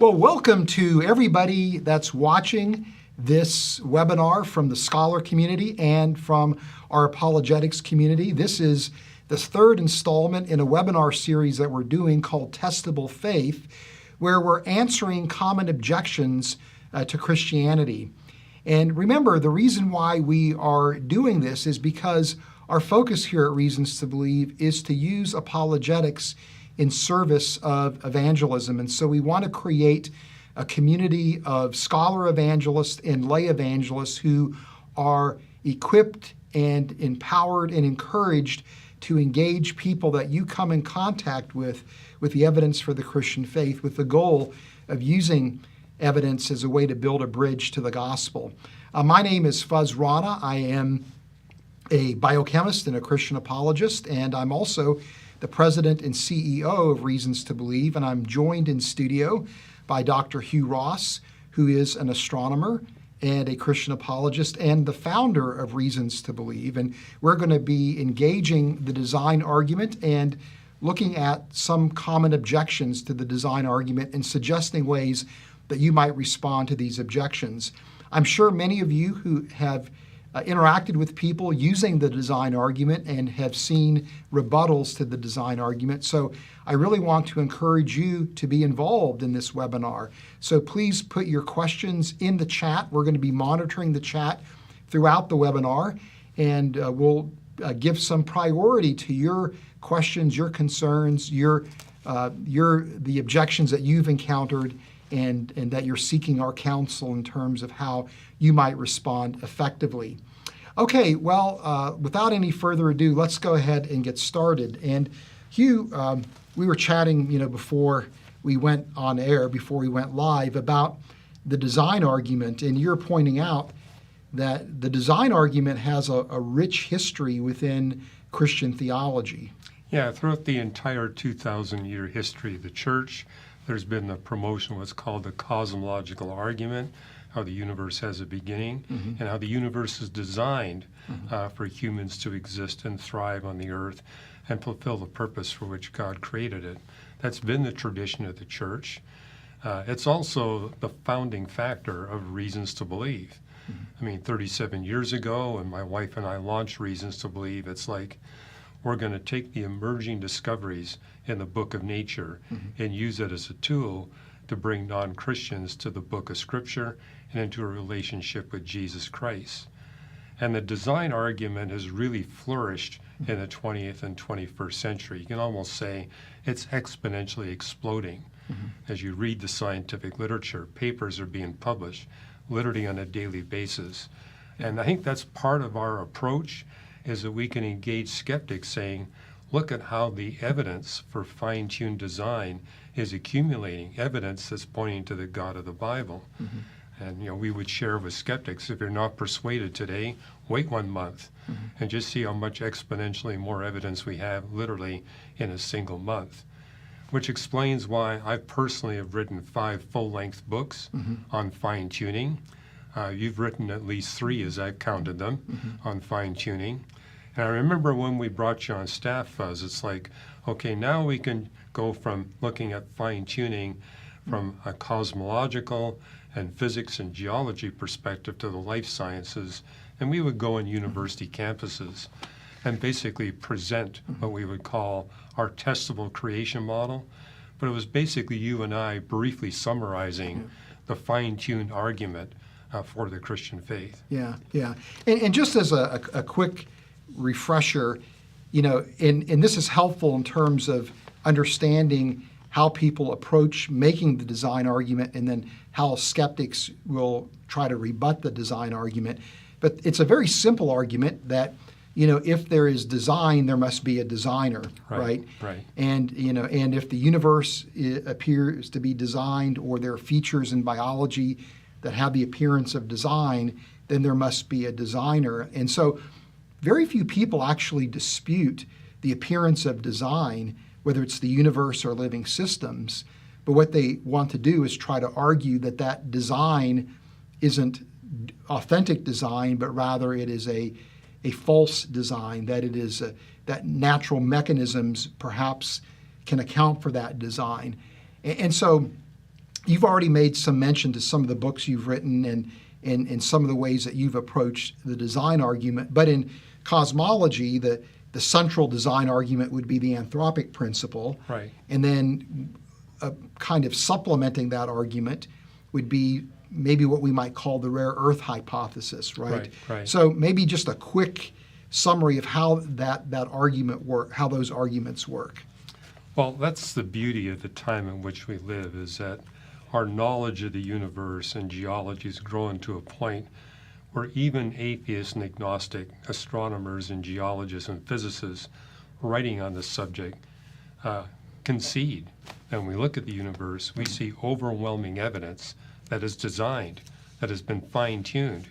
Well, welcome to everybody that's watching this webinar from the scholar community and from our apologetics community. This is the third installment in a webinar series that we're doing called Testable Faith, where we're answering common objections to Christianity. And remember, the reason why we are doing this is because our focus here at Reasons to Believe is to use apologetics in service of evangelism. And so we want to create a community of scholar evangelists and lay evangelists who are equipped and empowered and encouraged to engage people that you come in contact with the evidence for the Christian faith, with the goal of using evidence as a way to build a bridge to the gospel. My name is Fuzz Rana. I am a biochemist and a Christian apologist, and I'm also the president and CEO of Reasons to Believe, and I'm joined in studio by Dr. Hugh Ross, who is an astronomer and a Christian apologist and the founder of Reasons to Believe. And we're going to be engaging the design argument and looking at some common objections to the design argument and suggesting ways that you might respond to these objections. I'm sure many of you who have interacted with people using the design argument and have seen rebuttals to the design argument. So I really want to encourage you to be involved in this webinar. So please put your questions in the chat. We're going to be monitoring the chat throughout the webinar, and we'll give some priority to your questions, your concerns, the objections that you've encountered, and that you're seeking our counsel in terms of how you might respond effectively. Okay, well, without any further ado, let's go ahead and get started. And Hugh, we were chatting, before we went on air, before we went live, about the design argument, and you're pointing out that the design argument has a rich history within Christian theology. Yeah, throughout the entire 2,000-year history of the church, there's been the promotion of what's called the cosmological argument, how the universe has a beginning, and how the universe is designed for humans to exist and thrive on the earth and fulfill the purpose for which God created it. That's been the tradition of the church. It's also the founding factor of Reasons to Believe. 37 years ago, when my wife and I launched Reasons to Believe, it's like we're going to take the emerging discoveries in the book of nature and use it as a tool to bring non-Christians to the book of Scripture and into a relationship with Jesus Christ. And the design argument has really flourished in the 20th and 21st century. You can almost say it's exponentially exploding. As you read the scientific literature, papers are being published literally on a daily basis. And I think that's part of our approach, is that we can engage skeptics saying, look at how the evidence for fine-tuned design is accumulating, evidence that's pointing to the God of the Bible. And we would share with skeptics, if you're not persuaded today, wait 1 month and just see how much exponentially more evidence we have literally in a single month. Which explains why I personally have written 5 full-length books on fine-tuning. You've written at least 3, as I've counted them, on fine-tuning. And I remember when we brought you on staff, Fuzz, it's like, okay, now we can go from looking at fine-tuning from a cosmological and physics and geology perspective to the life sciences, and we would go on university campuses and basically present what we would call our testable creation model. But it was basically you and I briefly summarizing the fine-tuned argument for the Christian faith. Yeah. And just as a quick refresher, and this is helpful in terms of understanding how people approach making the design argument and then how skeptics will try to rebut the design argument. But it's a very simple argument that, if there is design, there must be a designer, right? Right. And, and if the universe appears to be designed, or there are features in biology that have the appearance of design, then there must be a designer. And so very few people actually dispute the appearance of design, whether it's the universe or living systems. But what they want to do is try to argue that design isn't authentic design, but rather it is a false design, that it is that natural mechanisms perhaps can account for that design. And so you've already made some mention to some of the books you've written and some of the ways that you've approached the design argument. But in cosmology, the central design argument would be the anthropic principle. Right. And then kind of supplementing that argument would be maybe what we might call the rare earth hypothesis, right? Right. So maybe just a quick summary of how that argument how those arguments work. Well, that's the beauty of the time in which we live, is that our knowledge of the universe and geology has grown to a point where even atheists and agnostic astronomers and geologists and physicists writing on this subject concede. And when we look at the universe, we see overwhelming evidence that is designed, that has been fine-tuned,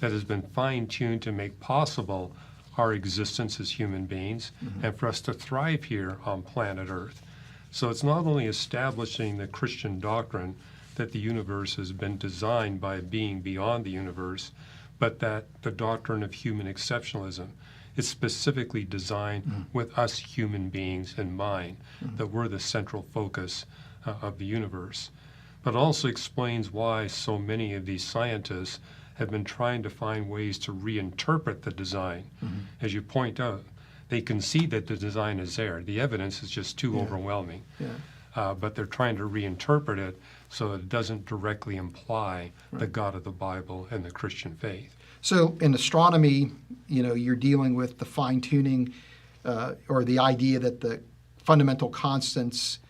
to make possible our existence as human beings and for us to thrive here on planet Earth. So it's not only establishing the Christian doctrine that the universe has been designed by a being beyond the universe, but that the doctrine of human exceptionalism is specifically designed with us human beings in mind, that we're the central focus of the universe. But also explains why so many of these scientists have been trying to find ways to reinterpret the design. As you point out, they concede that the design is there. The evidence is just too overwhelming. But they're trying to reinterpret it so that it doesn't directly imply the God of the Bible and the Christian faith. So in astronomy, you're dealing with the fine-tuning or the idea that the fundamental constants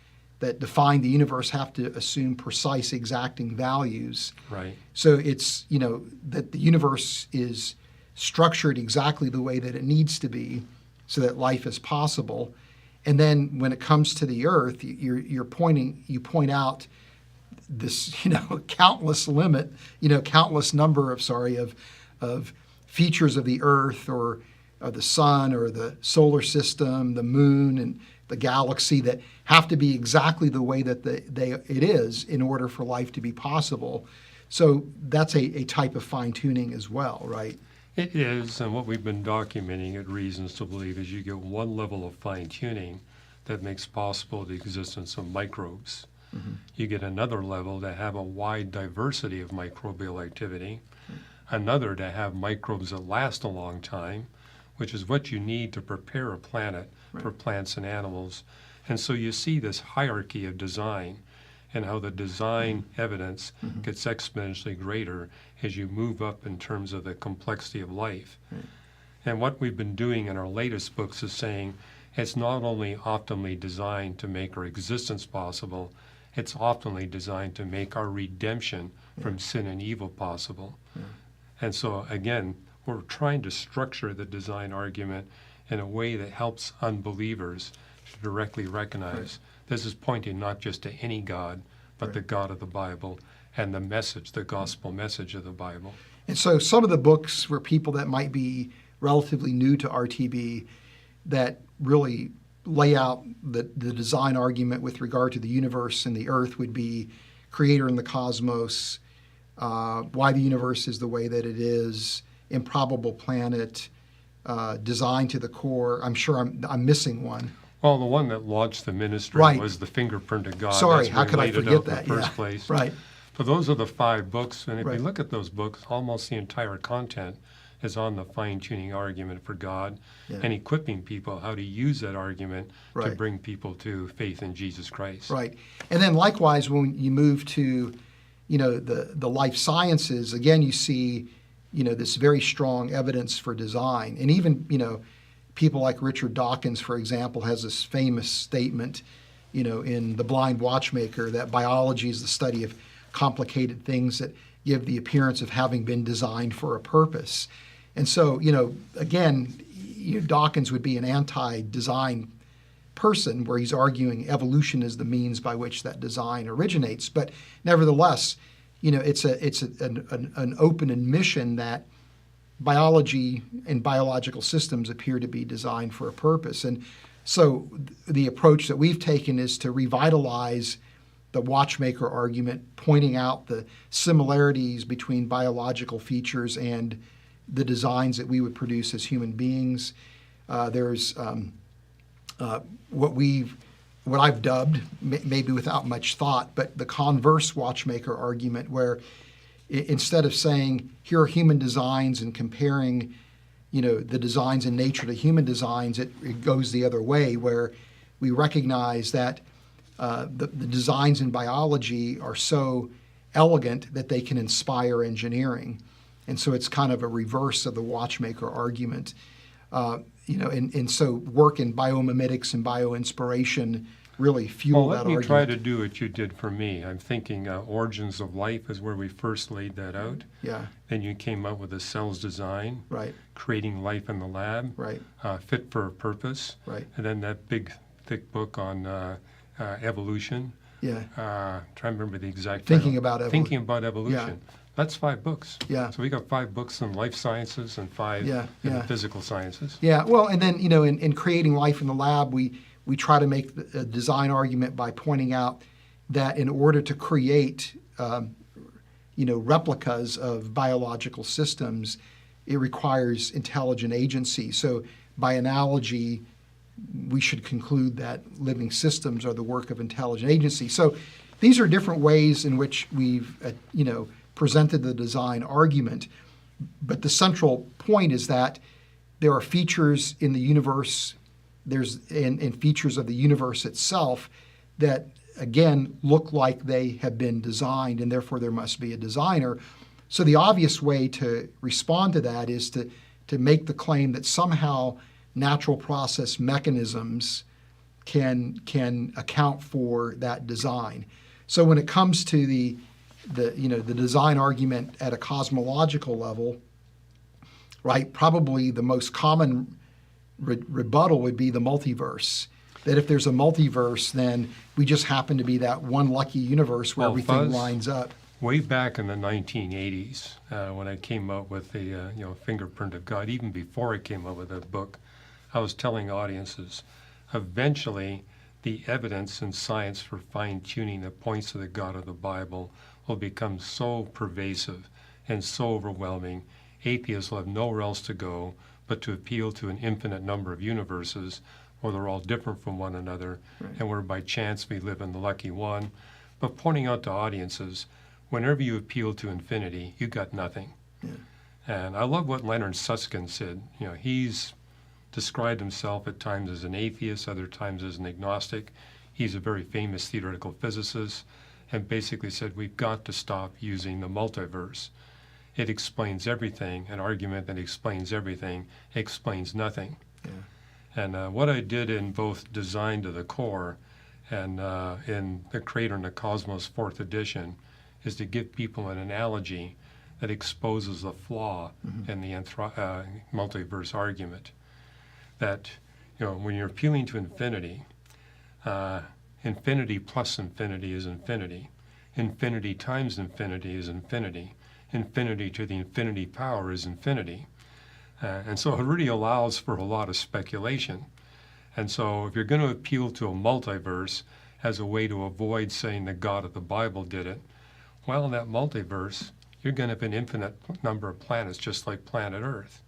that define the universe have to assume precise, exacting values. Right. So it's, that the universe is structured exactly the way that it needs to be so that life is possible. And then when it comes to the Earth, you point out this, countless number of features of the Earth or the sun or the solar system, the moon and the galaxy that have to be exactly the way that it is in order for life to be possible. So that's a type of fine-tuning as well, right? It is, and what we've been documenting at Reasons to Believe is you get one level of fine-tuning that makes possible the existence of microbes. You get another level to have a wide diversity of microbial activity, another to have microbes that last a long time, which is what you need to prepare a planet for plants and animals. And so you see this hierarchy of design and how the design evidence gets exponentially greater as you move up in terms of the complexity of life. And what we've been doing in our latest books is saying it's not only optimally designed to make our existence possible, it's optimally designed to make our redemption from sin and evil possible. And so again, we're trying to structure the design argument in a way that helps unbelievers to directly recognize this is pointing not just to any God, but the God of the Bible and the message, the gospel message of the Bible. And so some of the books for people that might be relatively new to RTB that really lay out the design argument with regard to the universe and the Earth would be Creator and the Cosmos, Why the Universe is the Way That It Is, Improbable Planet, Design to the Core. I'm sure I'm missing one. Well, the one that launched the ministry was The Fingerprint of God. Sorry, That's how could I laid it forget out that? in the first place. Right. So those are the 5 books, and if Right. you look at those books, almost the entire content is on the fine-tuning argument for God and equipping people how to use that argument to bring people to faith in Jesus Christ. Right. And then likewise, when you move to, the life sciences, again, you see, this very strong evidence for design. And even, people like Richard Dawkins, for example, has this famous statement, in The Blind Watchmaker, that biology is the study of complicated things that give the appearance of having been designed for a purpose. And so, again, Dawkins would be an anti-design person where he's arguing evolution is the means by which that design originates. But nevertheless, it's an open admission that biology and biological systems appear to be designed for a purpose. And so the approach that we've taken is to revitalize the watchmaker argument, pointing out the similarities between biological features and the designs that we would produce as human beings. There's what we've what I've dubbed, maybe without much thought, but the converse watchmaker argument, where instead of saying here are human designs and comparing, the designs in nature to human designs, it goes the other way, where we recognize that the designs in biology are so elegant that they can inspire engineering. And so it's kind of a reverse of the watchmaker argument. And so work in biomimetics and bioinspiration really fuel that argument. Let me try to do what you did for me. I'm thinking Origins of Life is where we first laid that out. Yeah. Then you came up with the cell's design. Right. Creating life in the lab. Right. Fit for a purpose. Right. And then that big, thick book on evolution. Yeah. Trying to remember the exact Thinking title. about evolution. Thinking about evolution. Yeah. That's 5 books. Yeah. So we got 5 books in life sciences and 5 in the physical sciences. Yeah. Well, and then in creating life in the lab, we try to make a design argument by pointing out that in order to create replicas of biological systems, it requires intelligent agency. So by analogy, we should conclude that living systems are the work of intelligent agency. So these are different ways in which we've presented the design argument. But the central point is that there are features in the universe, and features of the universe itself that, again, look like they have been designed, and therefore there must be a designer. So the obvious way to respond to that is to make the claim that somehow natural process mechanisms can account for that design. So when it comes to the design argument at a cosmological level, right, probably the most common rebuttal would be the multiverse. That if there's a multiverse, then we just happen to be that one lucky universe where everything lines up. Way back in the 1980s, when I came up with the fingerprint of God, even before I came up with that book, I was telling audiences, eventually the evidence in science for fine-tuning the points of the God of the Bible will become so pervasive and so overwhelming, atheists will have nowhere else to go but to appeal to an infinite number of universes where they're all different from one another, right, and where by chance we live in the lucky one. But pointing out to audiences, whenever you appeal to infinity, you got nothing. Yeah. And I love what Leonard Susskind said. He's described himself at times as an atheist, other times as an agnostic. He's a very famous theoretical physicist, and basically said we've got to stop using the multiverse. It explains everything. An argument that explains everything explains nothing. Yeah. And what I did in both Design to the Core and in The Creator and the Cosmos 4th edition is to give people an analogy that exposes the flaw in the multiverse argument. That, when you're appealing to infinity, infinity plus infinity is infinity. Infinity times infinity is infinity. Infinity to the infinity power is infinity. And so it really allows for a lot of speculation. And so if you're going to appeal to a multiverse as a way to avoid saying the God of the Bible did it, well, in that multiverse, you're going to have an infinite number of planets, just like planet Earth.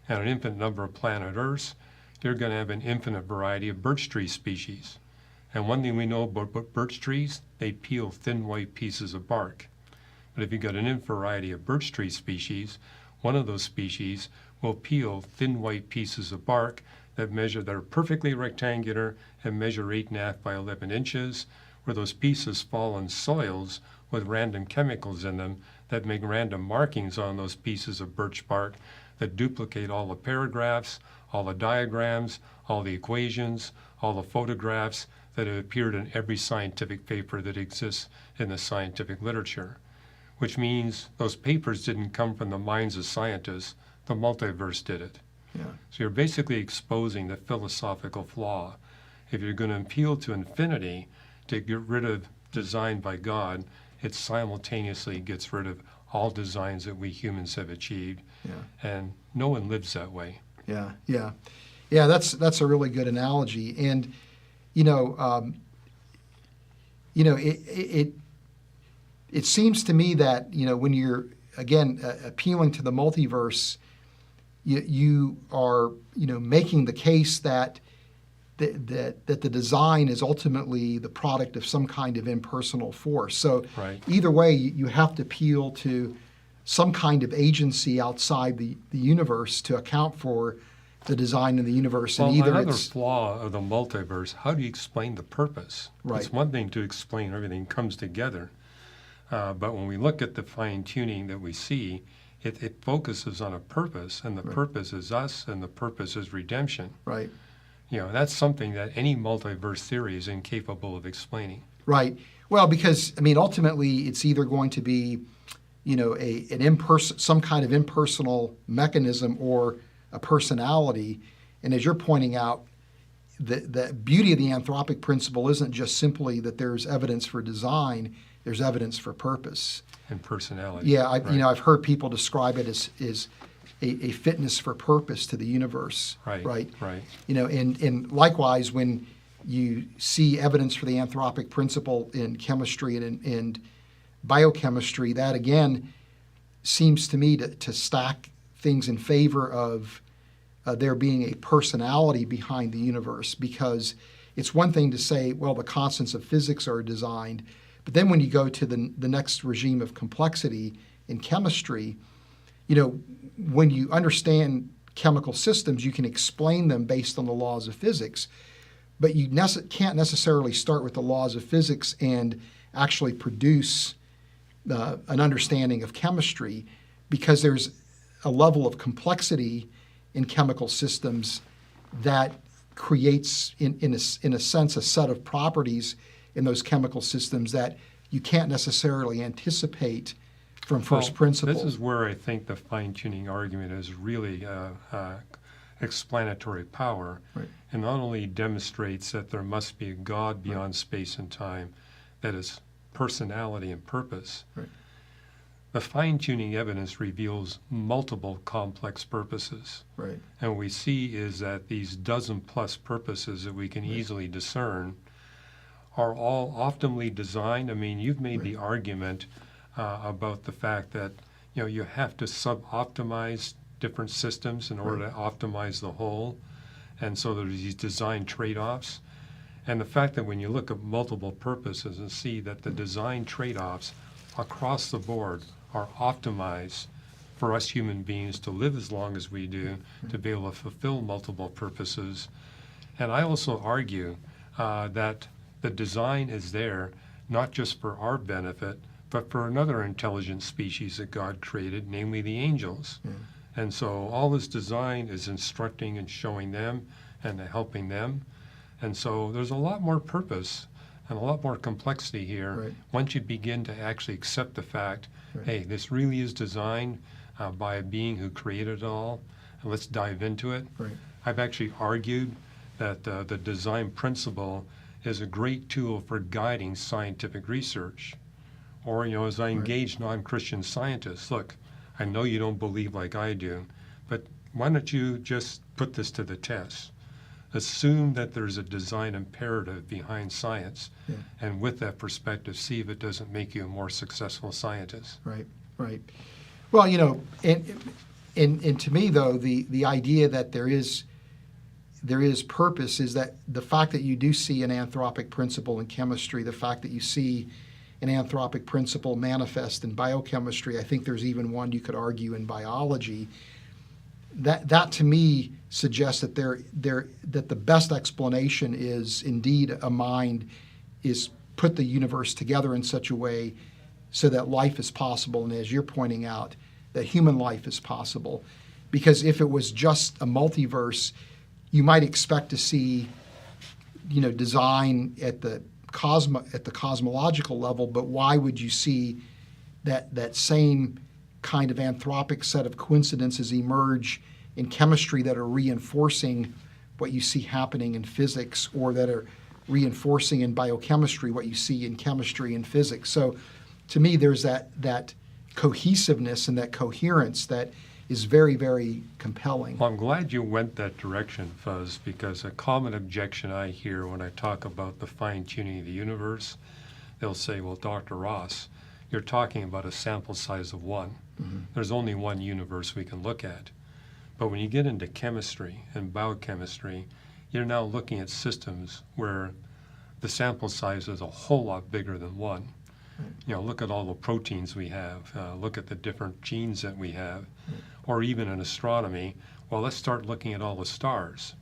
And an infinite number of planet Earths, you're going to have an infinite variety of birch tree species. And one thing we know about birch trees, they peel thin white pieces of bark. But if you've got an infinite variety of birch tree species, one of those species will peel thin white pieces of bark that are perfectly rectangular and measure 8.5 by 11 inches, where those pieces fall in soils with random chemicals in them that make random markings on those pieces of birch bark that duplicate all the paragraphs, all the diagrams, all the equations, all the photographs that have appeared in every scientific paper that exists in the scientific literature. Which means those papers didn't come from the minds of scientists, the multiverse did it. Yeah. So you're basically exposing the philosophical flaw. If you're going to appeal to infinity to get rid of design by God, it simultaneously gets rid of all designs that we humans have achieved. Yeah. And no one lives that way. Yeah. That's a really good analogy. And it seems to me that when you're again appealing to the multiverse, you are making the case that that the design is ultimately the product of some kind of impersonal force. So Right. either way, you have to appeal to some kind of agency outside the universe to account for the design of the universe. Well, And either another it's flaw of the multiverse, how do you explain the purpose? Right. It's one thing to explain everything comes together, but when we look at the fine-tuning that we see, it focuses on a purpose, and the purpose is us, and the purpose is redemption. right. That's something that any multiverse theory is incapable of explaining. Right. Well, because I mean, ultimately, it's either going to be, some kind of impersonal mechanism or a personality. And as you're pointing out, the beauty of the anthropic principle isn't just simply that there's evidence for design; there's evidence for purpose. And personality. Yeah, Right. I've heard people describe it as a fitness for purpose to the universe. Right. Right. Right. And likewise, when you see evidence for the anthropic principle in chemistry and biochemistry, that again seems to me to stack things in favor of there being a personality behind the universe, because it's one thing to say, well, the constants of physics are designed, but then when you go to the next regime of complexity in chemistry, when you understand chemical systems, you can explain them based on the laws of physics, but you can't necessarily start with the laws of physics and actually produce an understanding of chemistry, because there's a level of complexity in chemical systems that creates, in a sense, a set of properties in those chemical systems that you can't necessarily anticipate from first principles. This is where I think the fine-tuning argument is really explanatory power. Right. And not only demonstrates that there must be a God beyond space and time that is personality and purpose. Right. The fine-tuning evidence reveals multiple complex purposes. Right. And what we see is that these dozen-plus purposes that we can easily discern are all optimally designed. I mean, you've made the argument about the fact that you have to sub-optimize different systems in order to optimize the whole, and so there's these design trade-offs. And the fact that when you look at multiple purposes and see that the design trade-offs across the board are optimized for us human beings to live as long as we do, to be able to fulfill multiple purposes. And I also argue that the design is there not just for our benefit, but for another intelligent species that God created, namely the angels. And so all this design is instructing and showing them and helping them. And so there's a lot more purpose and a lot more complexity here once you begin to actually accept the fact, hey, this really is designed by a being who created it all, and let's dive into it. I've actually argued that the design principle is a great tool for guiding scientific research. Or, as I engage non-Christian scientists, look, I know you don't believe like I do, but why don't you just put this to the test? Assume that there's a design imperative behind science, and with that perspective, see if it doesn't make you a more successful scientist. Right. Well, and to me, though, the idea that there is purpose is that the fact that you do see an anthropic principle in chemistry, the fact that you see an anthropic principle manifest in biochemistry, I think there's even one you could argue in biology. That to me suggests that that the best explanation is indeed a mind is put the universe together in such a way so that life is possible, and as you're pointing out, that human life is possible. Because if it was just a multiverse, you might expect to see, design at the cosmological level, but why would you see that same kind of anthropic set of coincidences emerge in chemistry that are reinforcing what you see happening in physics, or that are reinforcing in biochemistry what you see in chemistry and physics? So to me, there's that cohesiveness and that coherence that is very, very compelling. Well, I'm glad you went that direction, Fuzz, because a common objection I hear when I talk about the fine-tuning of the universe, they'll say, well, Dr. Ross, you're talking about a sample size of one. There's only one universe we can look at. But when you get into chemistry and biochemistry, you're now looking at systems where the sample size is a whole lot bigger than one. You know, look at all the proteins we have, look at the different genes that we have, or even in astronomy, well, let's start looking at all the stars.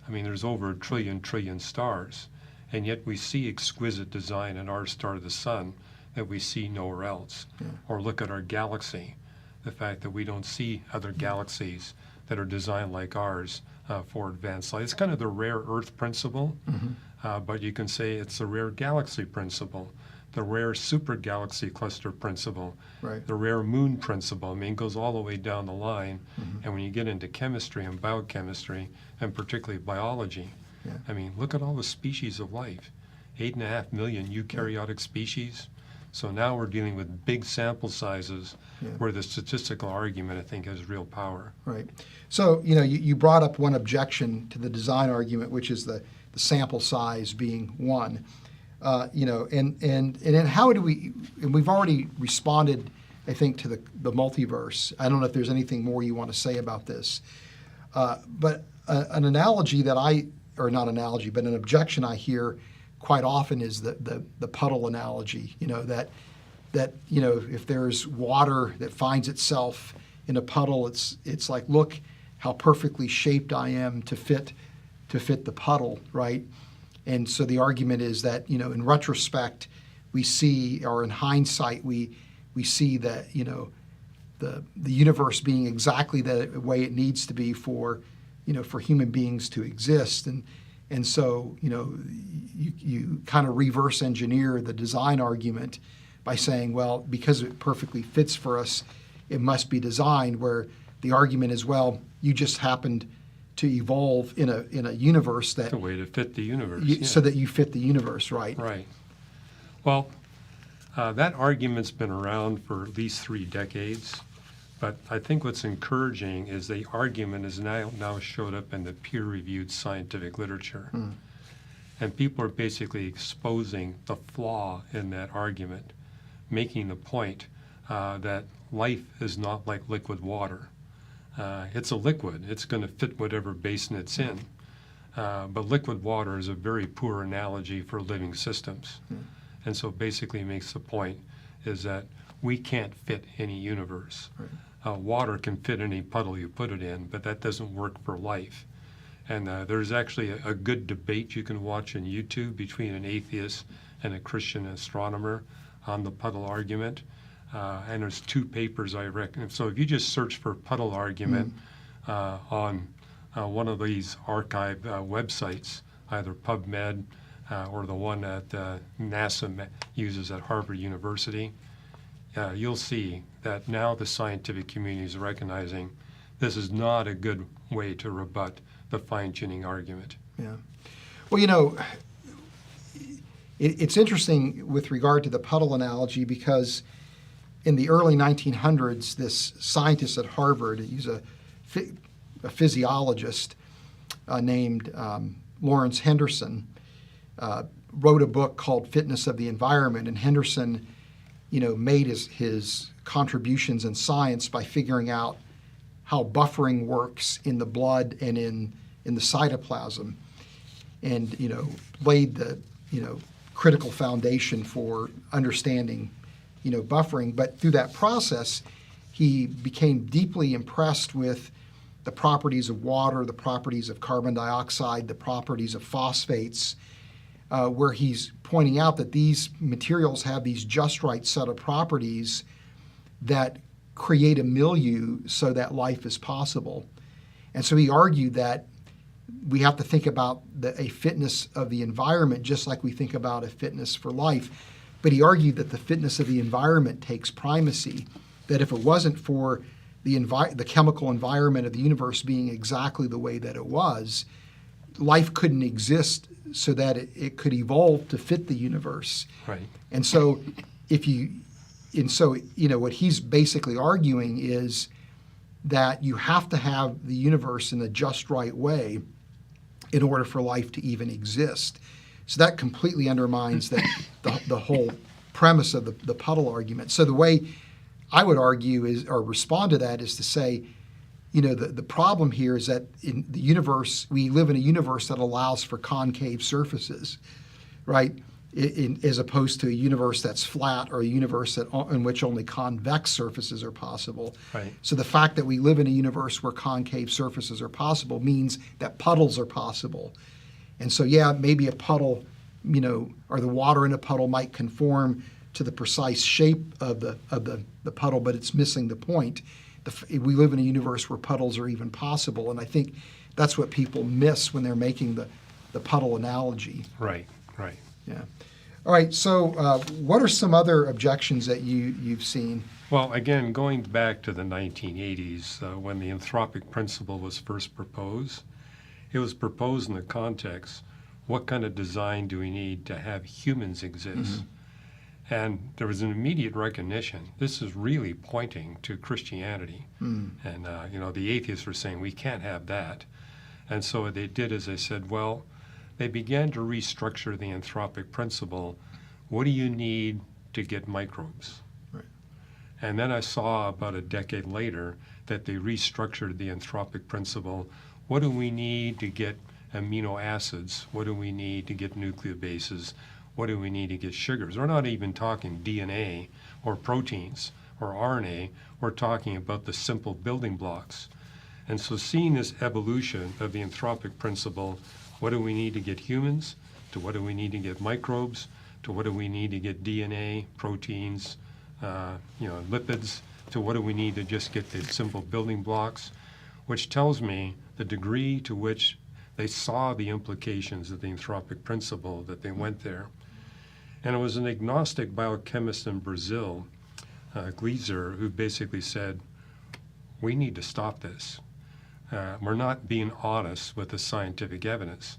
I mean, there's over 1 trillion stars, and yet we see exquisite design in our star, the sun, that we see nowhere else. Or look at our galaxy, the fact that we don't see other galaxies that are designed like ours for advanced light. It's kind of the rare Earth principle, but you can say it's the rare galaxy principle, the rare super galaxy cluster principle, the rare moon principle. I mean, it goes all the way down the line. And when you get into chemistry and biochemistry, and particularly biology, I mean, look at all the species of life. 8.5 million eukaryotic species. So now we're dealing with big sample sizes where the statistical argument, I think, has real power. Right. So, you know, you brought up one objection to the design argument, which is the sample size being one. You know, and then how do we, and we've already responded, I think, to the multiverse. I don't know if there's anything more you want to say about this. But an analogy that or not analogy, but an objection I hear quite often is the puddle analogy. You know, that you know, if there's water that finds itself in a puddle, it's like, look how perfectly shaped I am to fit the puddle, right? And so the argument is that, you know, in retrospect, we see, or in hindsight, we see that, you know, the universe being exactly the way it needs to be for, you know, for human beings to exist. And so, you know, you kind of reverse engineer the design argument by saying, well, because it perfectly fits for us, it must be designed, where the argument is, well, you just happened to evolve in a universe that... The way to fit the universe. So that you fit the universe, right? Right. Well, that argument's been around for at least 3 decades, but I think what's encouraging is the argument has now showed up in the peer-reviewed scientific literature. And people are basically exposing the flaw in that argument, making the point that life is not like liquid water. It's a liquid. It's going to fit whatever basin it's in. But liquid water is a very poor analogy for living systems. And so basically makes the point is that we can't fit any universe. Water can fit any puddle you put it in, but that doesn't work for life. And there's actually a good debate you can watch on YouTube between an atheist and a Christian astronomer on the puddle argument. And there's 2 papers I recommend. So if you just search for puddle argument on one of these archived websites, either PubMed or the one that NASA uses at Harvard University, you'll see that now the scientific community is recognizing this is not a good way to rebut the fine-tuning argument. Yeah. Well, you know, it's interesting with regard to the puddle analogy, because in the early 1900s, this scientist at Harvard, he's a physiologist named Lawrence Henderson, wrote a book called Fitness of the Environment. And Henderson, you know, made his contributions in science by figuring out how buffering works in the blood and in the cytoplasm, and, you know, laid the, you know, critical foundation for understanding, you know, buffering. But through that process, he became deeply impressed with the properties of water, the properties of carbon dioxide, the properties of phosphates, where he's pointing out that these materials have these just right set of properties that create a milieu so that life is possible. And so he argued that we have to think about a fitness of the environment just like we think about a fitness for life. But he argued that the fitness of the environment takes primacy, that if it wasn't for the chemical environment of the universe being exactly the way that it was, life couldn't exist so that it could evolve to fit the universe. Right. And so you know, what he's basically arguing is that you have to have the universe in the just right way in order for life to even exist. So that completely undermines the whole premise of the puddle argument. So the way I would argue is, or respond to that, is to say, the problem here is that in the universe, we live in a universe that allows for concave surfaces, right? As opposed to a universe that's flat, or a universe in which only convex surfaces are possible. Right. So the fact that we live in a universe where concave surfaces are possible means that puddles are possible. And so, yeah, maybe a puddle, or the water in a puddle might conform to the precise shape of the puddle, but it's missing the point. We live in a universe where puddles are even possible, and I think that's what people miss when they're making the puddle analogy. Right. Yeah. All right. So, what are some other objections that you've seen? Well, again, going back to the 1980s, when the anthropic principle was first proposed, it was proposed in the context, what kind of design do we need to have humans exist? And there was an immediate recognition, this is really pointing to Christianity. And, the atheists were saying, we can't have that. And so what they did is they said, well, they began to restructure the anthropic principle. What do you need to get microbes? Right. And then I saw about a decade later that they restructured the anthropic principle. What do we need to get amino acids? What do we need to get nucleobases? What do we need to get sugars? We're not even talking DNA or proteins or RNA. We're talking about the simple building blocks. And so seeing this evolution of the anthropic principle, what do we need to get humans, to what do we need to get microbes, to what do we need to get DNA, proteins, lipids, to what do we need to just get the simple building blocks, which tells me the degree to which they saw the implications of the anthropic principle, that they went there. And it was an agnostic biochemist in Brazil, Gleiser, who basically said, we need to stop this. We're not being honest with the scientific evidence.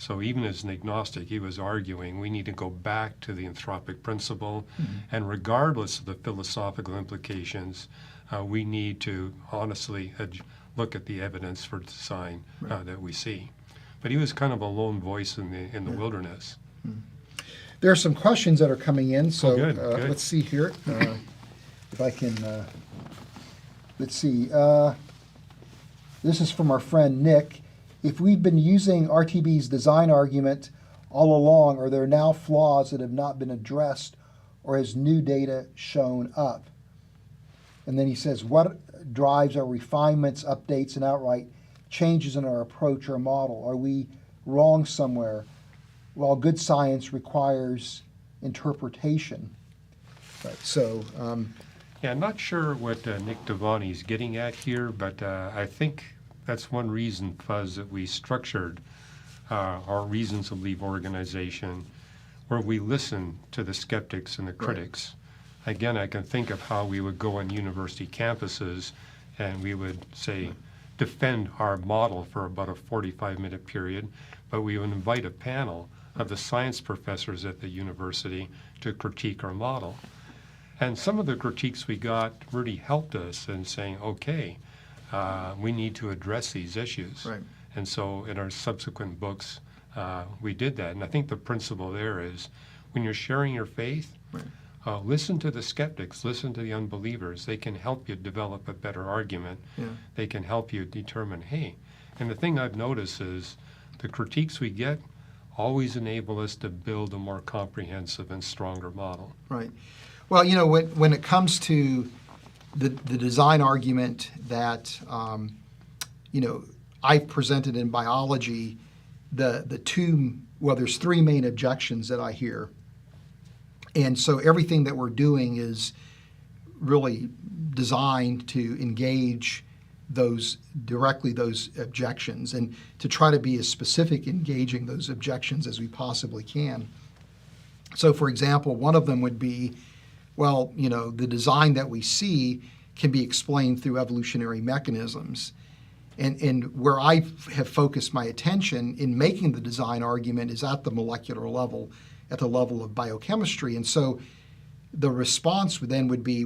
So even as an agnostic, he was arguing we need to go back to the anthropic principle, and regardless of the philosophical implications, we need to honestly look at the evidence for design that we see. But he was kind of a lone voice in the wilderness. There are some questions that are coming in, so good. Let's see here. If I can, let's see. This is from our friend Nick. If we've been using RTB's design argument all along, are there now flaws that have not been addressed, or has new data shown up? And then he says, what drives our refinements, updates, and outright changes in our approach or model? Are we wrong somewhere? Well, good science requires interpretation. Right. So, yeah, I'm not sure what Nick Devani's getting at here, but I think that's one reason, Fuzz, that we structured our Reasons to Believe organization, where we listen to the skeptics and the critics. Right. Again, I can think of how we would go on university campuses and we would say, defend our model for about a 45-minute period, but we would invite a panel of the science professors at the university to critique our model. And some of the critiques we got really helped us in saying, okay, we need to address these issues. Right. And so in our subsequent books, we did that. And I think the principle there is when you're sharing your faith, listen to the skeptics, listen to the unbelievers. They can help you develop a better argument. Yeah. They can help you determine, hey, and the thing I've noticed is the critiques we get always enable us to build a more comprehensive and stronger model. Right. Well, when it comes to the design argument that, I've presented in biology, there's three main objections that I hear. And so everything that we're doing is really designed to engage those objections and to try to be as specific engaging those objections as we possibly can. So, for example, one of them would be, the design that we see can be explained through evolutionary mechanisms. And where I have focused my attention in making the design argument is at the molecular level, at the level of biochemistry. And so the response then would be,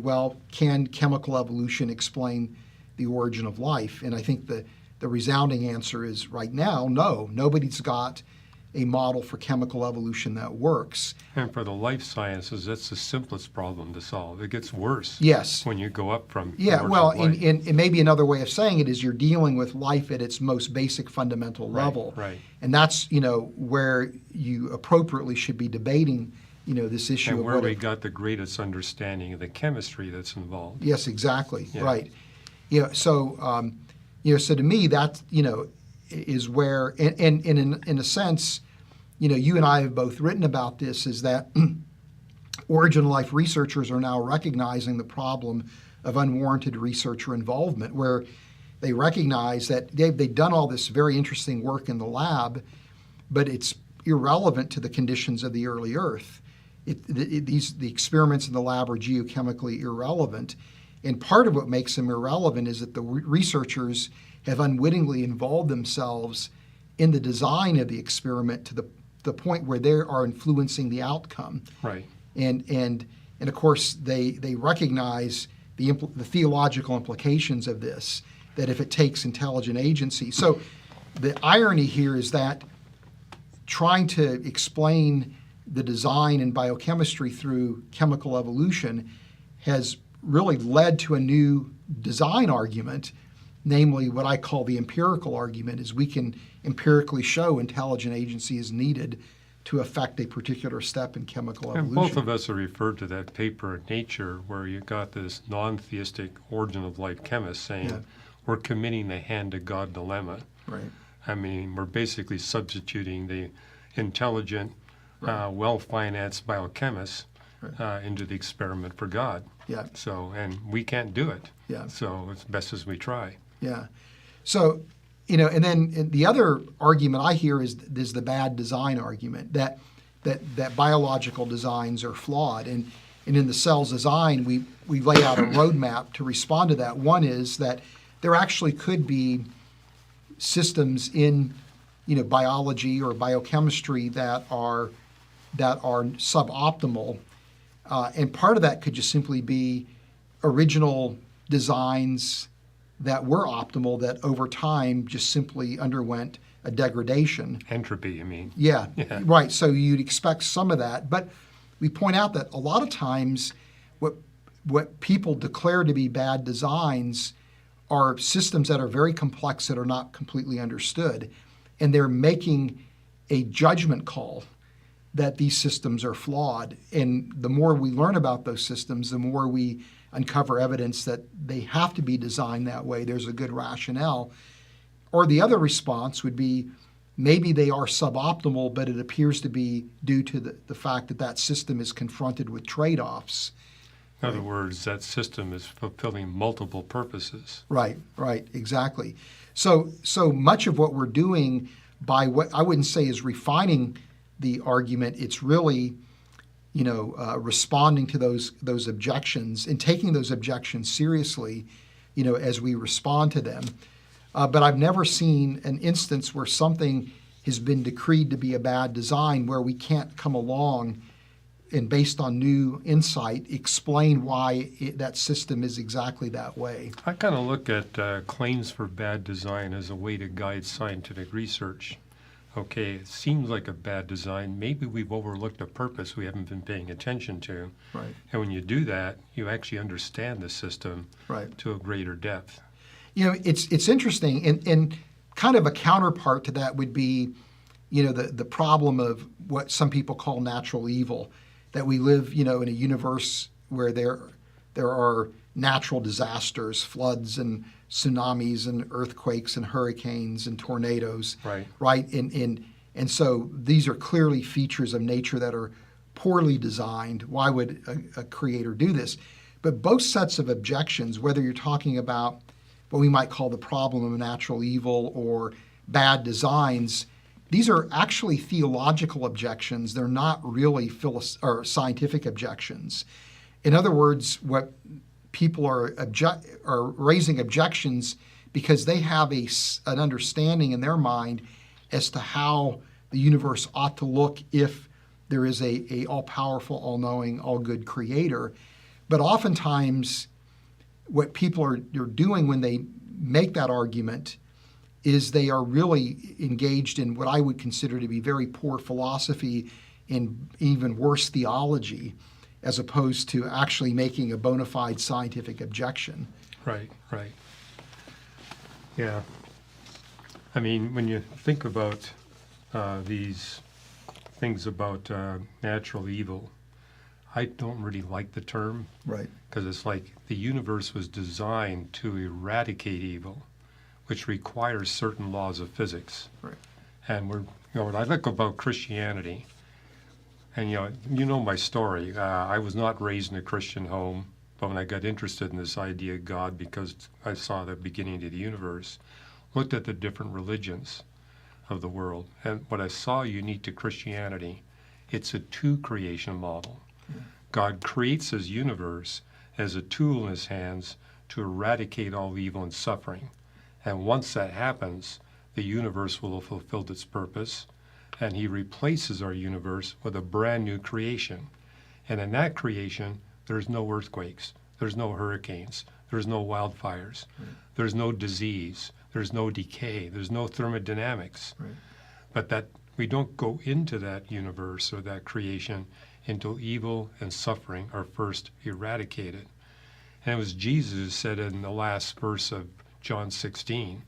can chemical evolution explain the origin of life? And I think the resounding answer is right now, no. Nobody's got a model for chemical evolution that works. And for the life sciences, that's the simplest problem to solve. It gets worse Yes. when you go up from Yeah, origin well, of life. and maybe another way of saying it is you're dealing with life at its most basic fundamental level. Right. And that's, where you appropriately should be debating, this issue And of where what we got the greatest understanding of the chemistry that's involved. Yes, exactly. Yeah. Right. So to me that, is where, and in a sense, you and I have both written about this, is that origin of life researchers are now recognizing the problem of unwarranted researcher involvement, where they recognize that they've done all this very interesting work in the lab, but it's irrelevant to the conditions of the early Earth. The experiments in the lab are geochemically irrelevant. And part of what makes them irrelevant is that the researchers have unwittingly involved themselves in the design of the experiment to the point where they are influencing the outcome. Right. And of course, they recognize the theological implications of this, that if it takes intelligent agency. So the irony here is that trying to explain the design in biochemistry through chemical evolution has really led to a new design argument, namely what I call the empirical argument, is we can empirically show intelligent agency is needed to affect a particular step in chemical evolution. And both of us have referred to that paper in Nature where you got this non-theistic origin of life chemist saying, Yeah. we're committing the hand to God dilemma. Right. I mean, we're basically substituting the intelligent, well-financed biochemist into the experiment for God. Yeah. So, and we can't do it. Yeah. So it's best as we try. Yeah. So, and then the other argument I hear is the bad design argument, that biological designs are flawed. And in the cell's design, we lay out a roadmap to respond to that. One is that there actually could be systems in, biology or biochemistry that are suboptimal. And part of that could just simply be original designs that were optimal that over time just simply underwent a degradation. Entropy, I mean. Yeah, Yeah. right. So you'd expect some of that. But we point out that a lot of times what people declare to be bad designs are systems that are very complex that are not completely understood. And they're making a judgment call that these systems are flawed. And the more we learn about those systems, the more we uncover evidence that they have to be designed that way. There's a good rationale. Or the other response would be maybe they are suboptimal, but it appears to be due to the fact that system is confronted with trade-offs. In other words, that system is fulfilling multiple purposes. Right, exactly. So much of what we're doing by what I wouldn't say is refining the argument, it's really responding to those objections and taking those objections seriously, as we respond to them. But I've never seen an instance where something has been decreed to be a bad design where we can't come along and, based on new insight, explain why that system is exactly that way. I kind of look at claims for bad design as a way to guide scientific research. Okay, it seems like a bad design. Maybe we've overlooked a purpose we haven't been paying attention to. Right. And when you do that, you actually understand the system to a greater depth. It's interesting, and kind of a counterpart to that would be, the problem of what some people call natural evil, that we live, in a universe where there are natural disasters, floods and tsunamis and earthquakes and hurricanes and tornadoes. Right. And so these are clearly features of nature that are poorly designed. Why would a creator do this? But both sets of objections, whether you're talking about what we might call the problem of natural evil or bad designs, these are actually theological objections. They're not really scientific objections. In other words, what people are raising objections because they have an understanding in their mind as to how the universe ought to look if there is a all-powerful, all-knowing, all-good creator. But oftentimes, what people are doing when they make that argument is they are really engaged in what I would consider to be very poor philosophy and even worse theology, as opposed to actually making a bona fide scientific objection. Right, right. Yeah. I mean, when you think about these things about natural evil, I don't really like the term. Right. Because it's like the universe was designed to eradicate evil, which requires certain laws of physics. Right. And when I look about Christianity, and you know my story. I was not raised in a Christian home, but when I got interested in this idea of God, because I saw the beginning of the universe, looked at the different religions of the world, and what I saw unique to Christianity, it's a two-creation model. Yeah. God creates his universe as a tool in his hands to eradicate all evil and suffering. And once that happens, the universe will have fulfilled its purpose, and he replaces our universe with a brand new creation. And in that creation, there's no earthquakes, there's no hurricanes, there's no wildfires, right. There's no disease, there's no decay, there's no thermodynamics. Right. But that we don't go into that universe or that creation until evil and suffering are first eradicated. And it was Jesus who said in the last verse of John 16,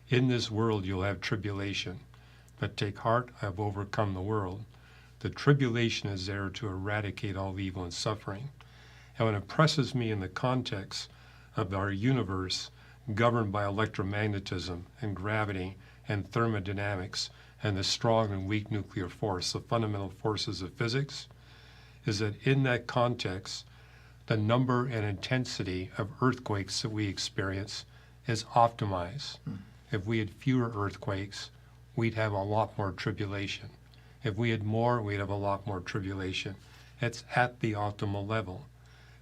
"In this world you'll have tribulation, but take heart, I have overcome the world." The tribulation is there to eradicate all evil and suffering. And what impresses me in the context of our universe governed by electromagnetism and gravity and thermodynamics and the strong and weak nuclear force, the fundamental forces of physics, is that in that context, the number and intensity of earthquakes that we experience is optimized. If we had fewer earthquakes, we'd have a lot more tribulation. If we had more, we'd have a lot more tribulation. It's at the optimal level.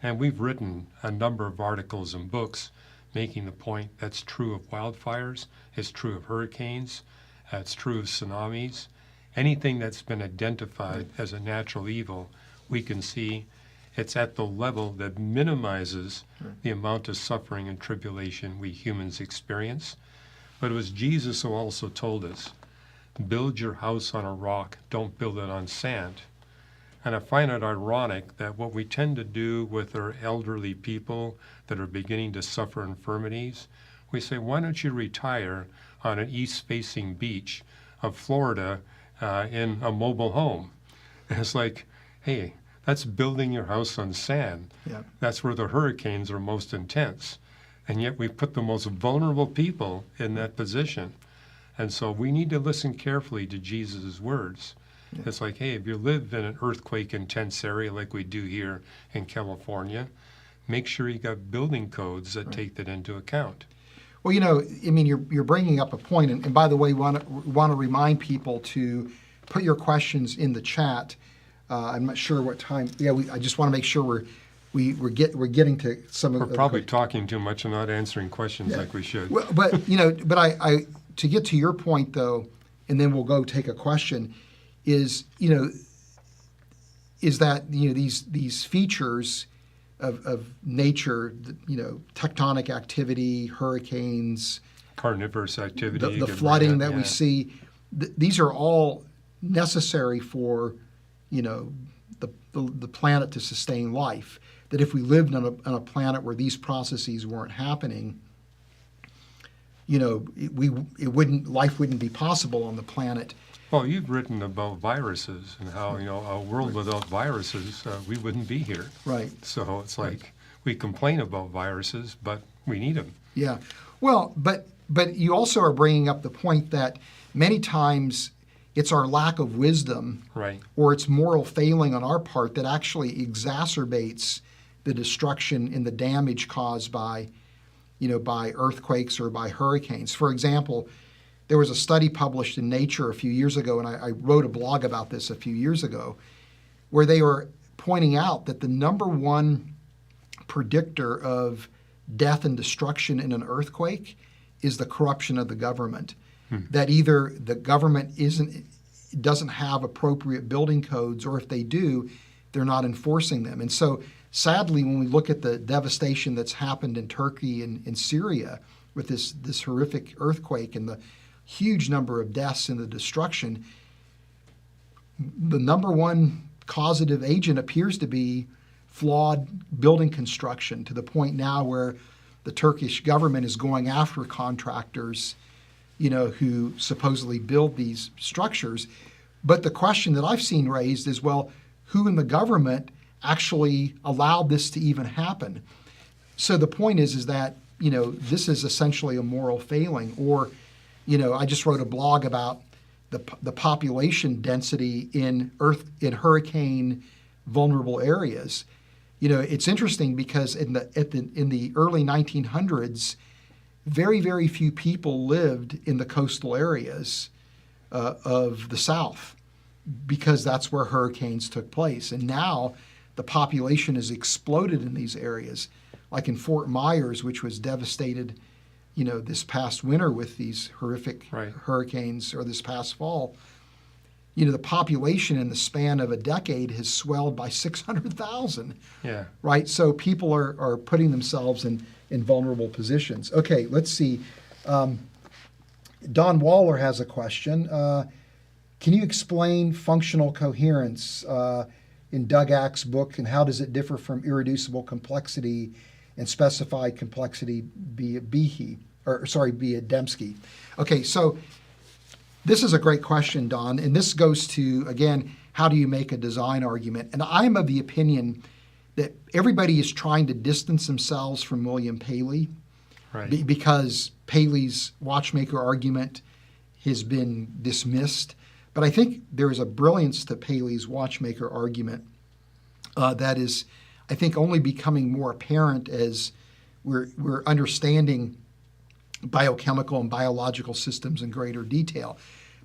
And we've written a number of articles and books making the point that's true of wildfires, it's true of hurricanes, it's true of tsunamis. Anything that's been identified as a natural evil, we can see it's at the level that minimizes the amount of suffering and tribulation we humans experience. But it was Jesus who also told us, build your house on a rock, don't build it on sand. And I find it ironic that what we tend to do with our elderly people that are beginning to suffer infirmities, we say, why don't you retire on an east-facing beach of Florida in a mobile home? And it's like, hey, that's building your house on sand. Yeah. That's where the hurricanes are most intense. And yet we put the most vulnerable people in that position. And so we need to listen carefully to Jesus' words. Yeah. It's like, hey, if you live in an earthquake-intense area like we do here in California, make sure you got building codes that take that into account. Well, I mean, you're bringing up a point, and by the way, we want to remind people to put your questions in the chat. I'm not sure what time. Yeah, I just want to make sure we're getting to some of. We're probably talking too much and not answering questions like we should. Well, but I to get to your point though, and then we'll go take a question. Is that these features of nature, tectonic activity, hurricanes, carnivorous activity, the flooding that we see, these are all necessary for the planet to sustain life. That if we lived on a planet where these processes weren't happening, life wouldn't be possible on the planet. Well, you've written about viruses and how, a world without viruses, we wouldn't be here. Right. So it's like we complain about viruses, but we need them. Yeah. Well, but you also are bringing up the point that many times it's our lack of wisdom, right, or it's moral failing on our part that actually exacerbates the destruction and the damage caused by earthquakes or by hurricanes. For example, there was a study published in Nature a few years ago, and I wrote a blog about this a few years ago, where they were pointing out that the number one predictor of death and destruction in an earthquake is the corruption of the government. That either the government doesn't have appropriate building codes, or if they do, they're not enforcing them. And so sadly, when we look at the devastation that's happened in Turkey and in Syria with this horrific earthquake and the huge number of deaths and the destruction, the number one causative agent appears to be flawed building construction, to the point now where the Turkish government is going after contractors, who supposedly build these structures. But the question that I've seen raised is, well, who in the government actually allowed this to even happen? So the point is that, this is essentially a moral failing. Or, I just wrote a blog about the population density in hurricane vulnerable areas. It's interesting because in the early 1900s, very, very few people lived in the coastal areas of the South, because that's where hurricanes took place. And now the population has exploded in these areas, like in Fort Myers, which was devastated, this past winter with these horrific hurricanes, or this past fall. The population in the span of a decade has swelled by 600,000. Yeah. Right. So people are putting themselves in vulnerable positions. Okay, let's see. Don Waller has a question. Can you explain functional coherence in Doug Ack's book, and how does it differ from irreducible complexity and specified complexity via Dembski? Okay, so this is a great question, Don, and this goes to, again, how do you make a design argument? And I'm of the opinion that everybody is trying to distance themselves from William Paley, because Paley's watchmaker argument has been dismissed. But I think there is a brilliance to Paley's watchmaker argument that is, I think, only becoming more apparent as we're understanding biochemical and biological systems in greater detail.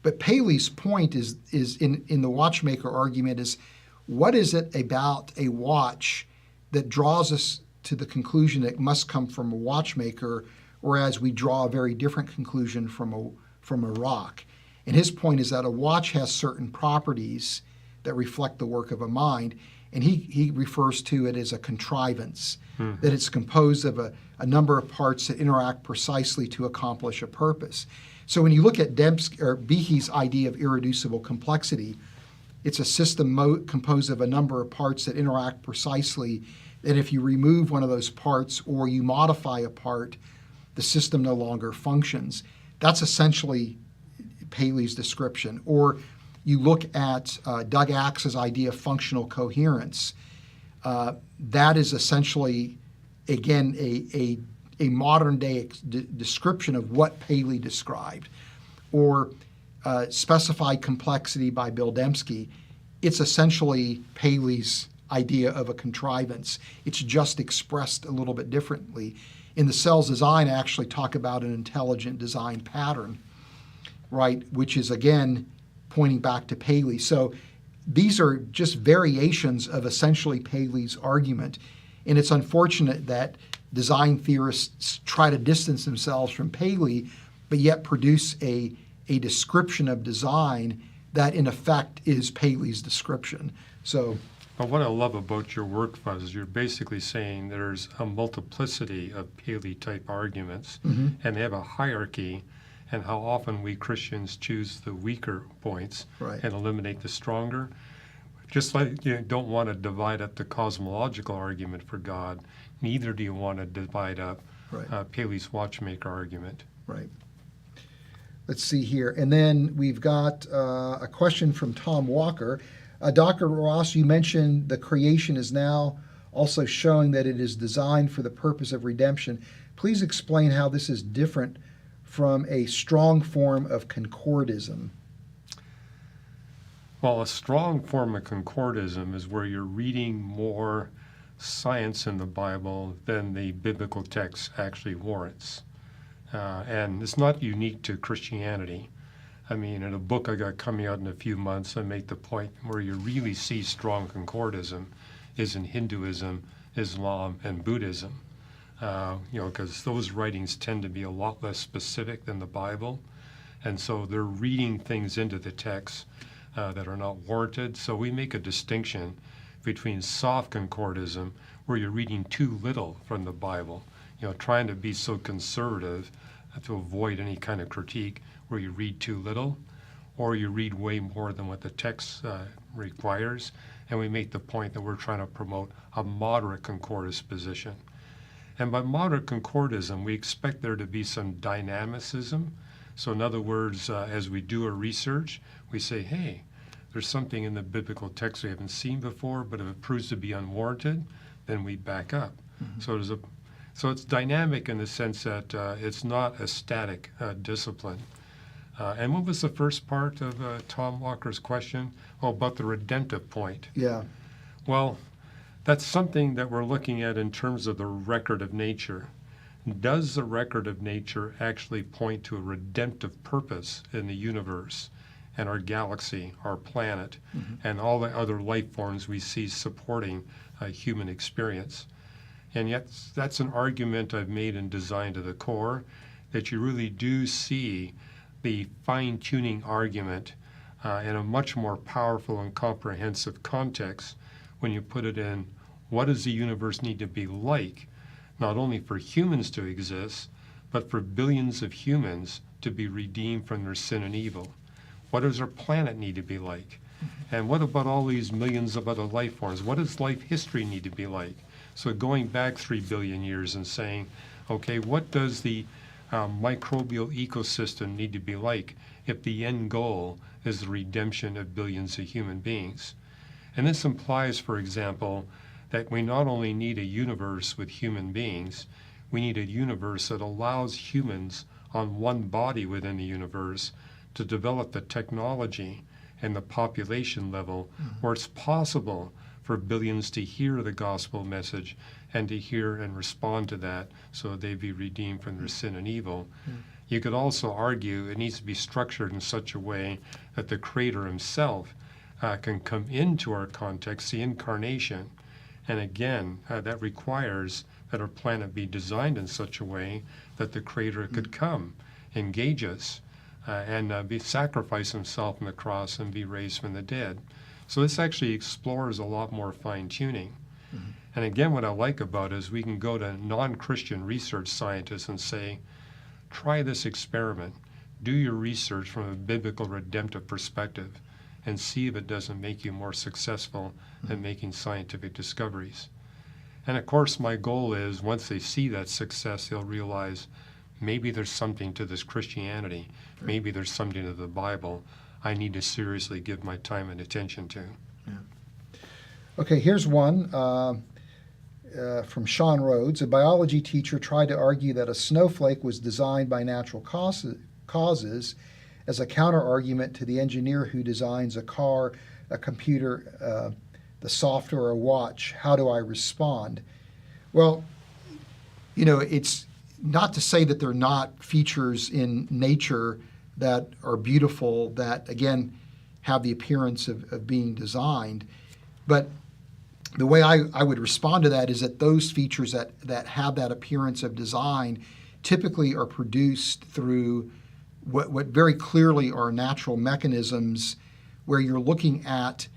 But Paley's point is in the watchmaker argument is, what is it about a watch that draws us to the conclusion that it must come from a watchmaker, whereas we draw a very different conclusion from a rock? And his point is that a watch has certain properties that reflect the work of a mind, and he refers to it as a contrivance, that it's composed of a number of parts that interact precisely to accomplish a purpose. So when you look at Behe's idea of irreducible complexity, it's a system composed of a number of parts that interact precisely, and if you remove one of those parts or you modify a part, the system no longer functions. That's essentially Paley's description. Or you look at Doug Ack's idea of functional coherence. That is essentially, again, a modern day description of what Paley described. Or specified complexity by Bill Dembski. It's essentially Paley's idea of a contrivance. It's just expressed a little bit differently. In the Cells Design, I actually talk about an intelligent design pattern, which is, again, pointing back to Paley. So these are just variations of essentially Paley's argument. And it's unfortunate that design theorists try to distance themselves from Paley, but yet produce a description of design that, in effect, is Paley's description. So, but what I love about your work, Fuzz, is you're basically saying there's a multiplicity of Paley-type arguments, and they have a hierarchy, and how often we Christians choose the weaker points and eliminate the stronger. Just like you don't want to divide up the cosmological argument for God, neither do you want to divide up Paley's watchmaker argument. Right. Let's see here. And then we've got a question from Tom Walker. Dr. Ross, you mentioned the creation is now also showing that it is designed for the purpose of redemption. Please explain how this is different from a strong form of concordism. Well, a strong form of concordism is where you're reading more science in the Bible than the biblical text actually warrants. And it's not unique to Christianity. I mean, in a book I got coming out in a few months, I make the point where you really see strong concordism is in Hinduism, Islam, and Buddhism. Because those writings tend to be a lot less specific than the Bible. And so they're reading things into the text that are not warranted. So we make a distinction between soft concordism, where you're reading too little from the Bible, trying to be so conservative to avoid any kind of critique where you read too little or you read way more than what the text requires. And we make the point that we're trying to promote a moderate concordist position. And by moderate concordism, we expect there to be some dynamicism. So in other words, as we do our research, we say, hey, there's something in the biblical text we haven't seen before, but if it proves to be unwarranted, then we back up. Mm-hmm. So it's dynamic in the sense that it's not a static discipline. And what was the first part of Tom Walker's question? Oh, about the redemptive point. Yeah. Well, that's something that we're looking at in terms of the record of nature. Does the record of nature actually point to a redemptive purpose in the universe and our galaxy, our planet, mm-hmm. and all the other life forms we see supporting human experience? And yet that's an argument I've made in Design to the Core, that you really do see the fine-tuning argument in a much more powerful and comprehensive context when you put it in what does the universe need to be like, not only for humans to exist, but for billions of humans to be redeemed from their sin and evil. What does our planet need to be like? And what about all these millions of other life forms? What does life history need to be like? So going back 3 billion years and saying, okay, what does the microbial ecosystem need to be like if the end goal is the redemption of billions of human beings? And this implies, for example, that we not only need a universe with human beings, we need a universe that allows humans on one body within the universe to develop the technology and the population level where it's possible for billions to hear the gospel message and to hear and respond to that so they be redeemed from their sin and evil. You could also argue it needs to be structured in such a way that the Creator himself can come into our context, the incarnation. And again, that requires that our planet be designed in such a way that the Creator could come, engage us, and sacrifice himself on the cross and be raised from the dead. So this actually explores a lot more fine-tuning. Mm-hmm. And again, what I like about it is we can go to non-Christian research scientists and say, try this experiment. Do your research from a biblical redemptive perspective and see if it doesn't make you more successful in making scientific discoveries. And of course, my goal is once they see that success, they'll realize maybe there's something to this Christianity. Maybe there's something to the Bible I need to seriously give my time and attention to. Yeah. Okay, here's one from Sean Rhodes. A biology teacher tried to argue that a snowflake was designed by natural causes as a counter-argument to the engineer who designs a car, a computer, the software, a watch. How do I respond? Well, you know, it's not to say that there are not features in nature that are beautiful, that, again, have the appearance of being designed. But the way I would respond to that is that those features that have that appearance of design typically are produced through what very clearly are natural mechanisms where you're looking at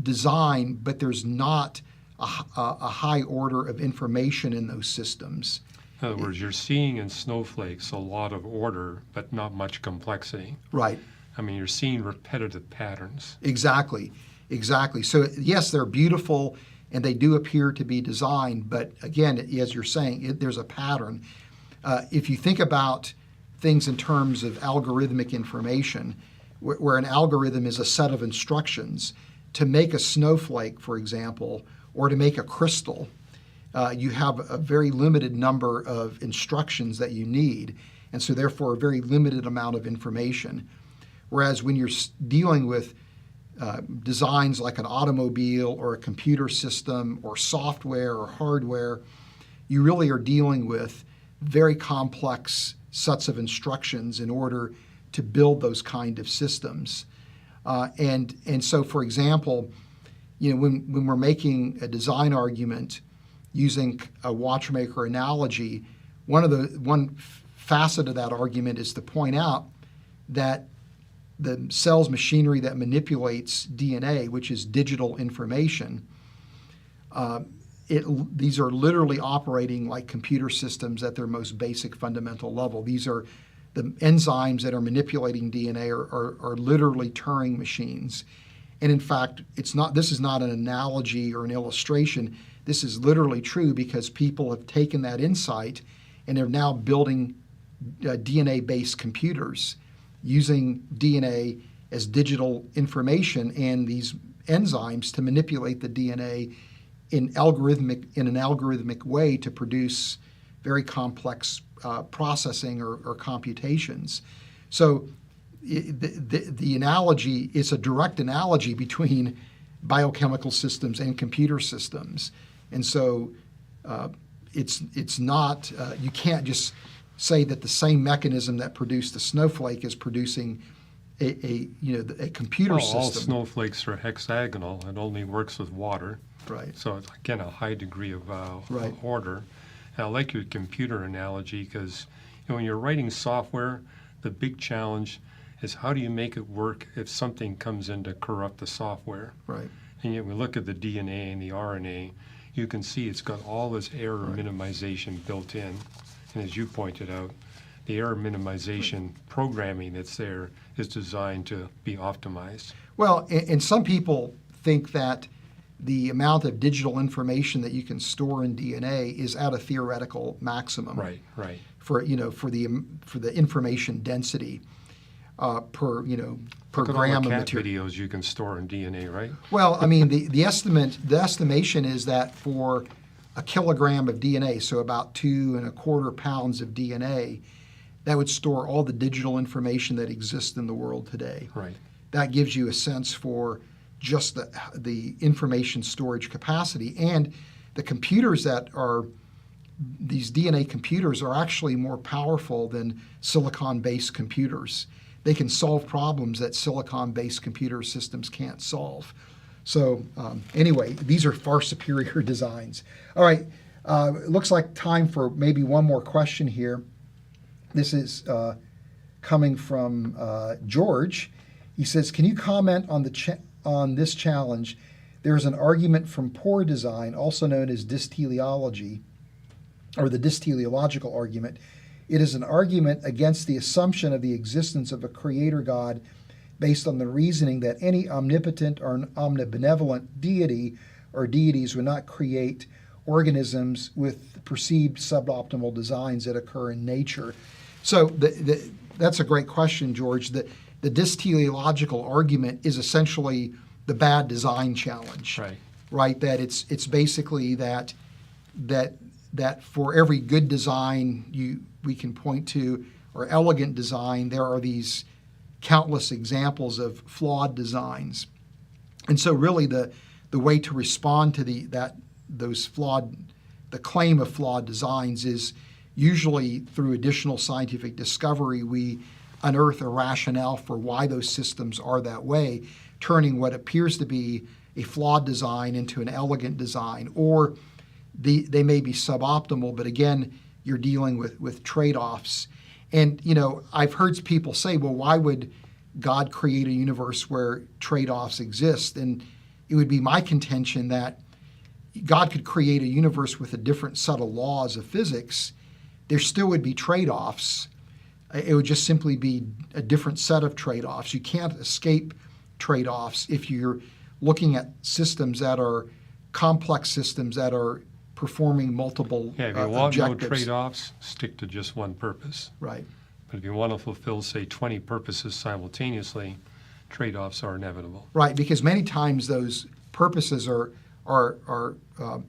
design, but there's not a high order of information in those systems. In other words, you're seeing in snowflakes a lot of order, but not much complexity. Right. I mean, you're seeing repetitive patterns. Exactly. So yes, they're beautiful and they do appear to be designed, but again, as you're saying, there's a pattern. If you think about things in terms of algorithmic information, where an algorithm is a set of instructions, to make a snowflake, for example, or to make a crystal, you have a very limited number of instructions that you need, and so therefore a very limited amount of information. Whereas when you're dealing with designs like an automobile or a computer system or software or hardware, you really are dealing with very complex sets of instructions in order to build those kind of systems. And so, for example, you know, when we're making a design argument using a watchmaker analogy, one facet of that argument is to point out that the cell's machinery that manipulates DNA, which is digital information, these are literally operating like computer systems at their most basic fundamental level. These are the enzymes that are manipulating DNA are literally Turing machines. And in fact, this is not an analogy or an illustration. This is literally true because people have taken that insight and are now building DNA-based computers using DNA as digital information and these enzymes to manipulate the DNA in an algorithmic way to produce very complex processing or computations. So the analogy is a direct analogy between biochemical systems and computer systems. And so it's not, you can't just say that the same mechanism that produced the snowflake is producing a computer All system. snowflakes are hexagonal. It only works with water. Right. So it's, again, a high degree of Right. order. And I like your computer analogy because when you're writing software, the big challenge is how do you make it work if something comes in to corrupt the software? Right. And yet we look at the DNA and the RNA, you can see it's got all this error minimization built in. And as you pointed out, the error minimization programming that's there is designed to be optimized. Well, and some people think that the amount of digital information that you can store in DNA is at a theoretical maximum. Right. For the information density per Look at all gram the of cat material. videos you can store in DNA, right? Well, I mean, the estimation is that for a kilogram of DNA, so about 2.25 pounds of DNA, that would store all the digital information that exists in the world today. Right. That gives you a sense for just the information storage capacity. And the computers that are, these DNA computers are actually more powerful than silicon-based computers. They can solve problems that silicon-based computer systems can't solve. So anyway, these are far superior designs. All right, it looks like time for maybe one more question here. This is coming from George. He says, can you comment on this challenge? There is an argument from poor design, also known as dysteleology, or the dysteleological argument. It is an argument against the assumption of the existence of a creator God based on the reasoning that any omnipotent or omnibenevolent deity or deities would not create organisms with perceived suboptimal designs that occur in nature. So that's a great question, George. The dysteleological argument is essentially the bad design challenge. Right? That it's basically that for every good design we can point to, or elegant design, there are these countless examples of flawed designs. And so really the way to respond to the claim of flawed designs is usually through additional scientific discovery. We unearth a rationale for why those systems are that way, turning what appears to be a flawed design into an elegant design, or they may be suboptimal, but again, you're dealing with trade-offs. And, I've heard people say, well, why would God create a universe where trade-offs exist? And it would be my contention that God could create a universe with a different set of laws of physics. There still would be trade-offs. It would just simply be a different set of trade-offs. You can't escape trade-offs if you're looking at systems that are complex systems that are performing multiple Yeah, if you want objectives. no trade-offs, stick to just one purpose. Right. But if you want to fulfill, say, 20 purposes simultaneously, trade-offs are inevitable. Right, because many times those purposes are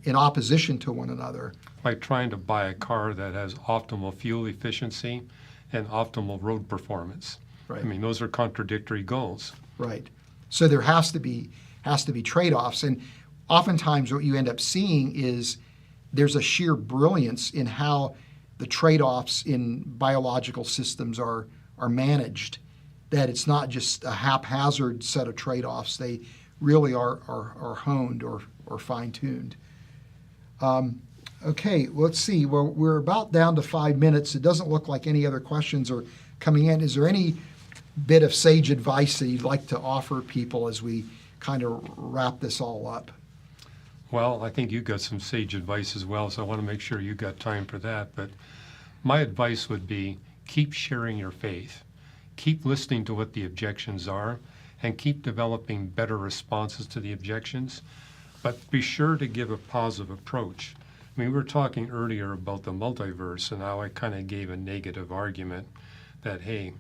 in opposition to one another. Like trying to buy a car that has optimal fuel efficiency and optimal road performance. Right. I mean, those are contradictory goals. Right. So there has to be trade-offs, and oftentimes what you end up seeing is there's a sheer brilliance in how the trade-offs in biological systems are managed, that it's not just a haphazard set of trade-offs. They really are honed or fine-tuned. Okay, let's see. Well, we're about down to 5 minutes. It doesn't look like any other questions are coming in. Is there any bit of sage advice that you'd like to offer people as we kind of wrap this all up? Well, I think you got some sage advice as well, so I want to make sure you got time for that. But my advice would be keep sharing your faith, keep listening to what the objections are, and keep developing better responses to the objections. But be sure to give a positive approach. I mean, we were talking earlier about the multiverse, and how I kind of gave a negative argument that, hey,